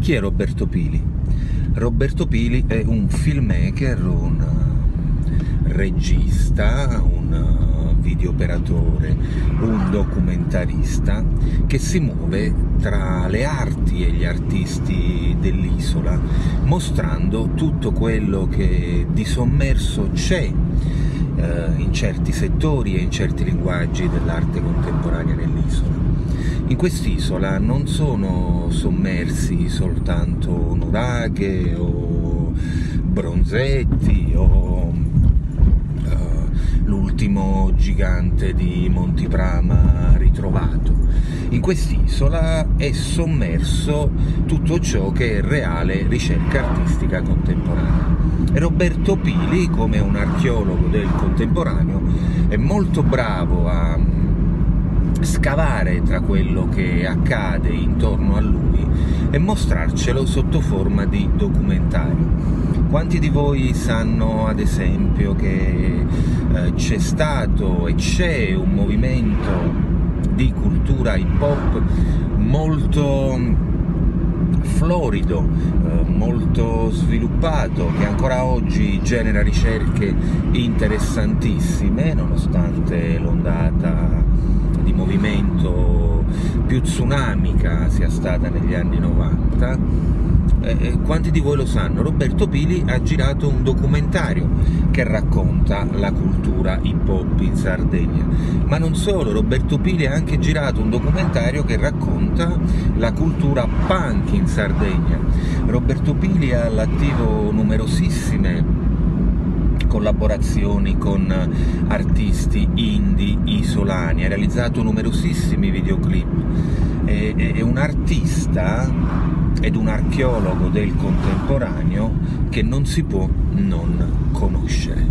Chi è Roberto Pili? Roberto Pili è un filmmaker, un regista, un videooperatore, un documentarista che si muove tra le arti e gli artisti dell'isola, mostrando tutto quello che di sommerso c'è in certi settori e in certi linguaggi dell'arte contemporanea nell'isola. In quest'isola non sono sommersi soltanto nuraghe o bronzetti o l'ultimo gigante di Montiprama ritrovato. In quest'isola è sommerso tutto ciò che è reale ricerca artistica contemporanea. E Roberto Pili, come un archeologo del contemporaneo, è molto bravo a scavare tra quello che accade intorno a lui e mostrarcelo sotto forma di documentario. Quanti di voi sanno, ad esempio, che c'è stato e c'è un movimento di cultura hip hop molto florido, molto sviluppato, che ancora oggi genera ricerche interessantissime, nonostante l'ondata di movimento più tsunamica sia stata negli anni 90. Quanti di voi lo sanno? Roberto Pili ha girato un documentario che racconta la cultura hip hop in Sardegna, ma non solo, Roberto Pili ha anche girato un documentario che racconta la cultura punk in Sardegna. Roberto Pili ha all'attivo numerosissime collaborazioni con artisti indie isolani, ha realizzato numerosissimi videoclip, è un artista ed un archeologo del contemporaneo che non si può non conoscere.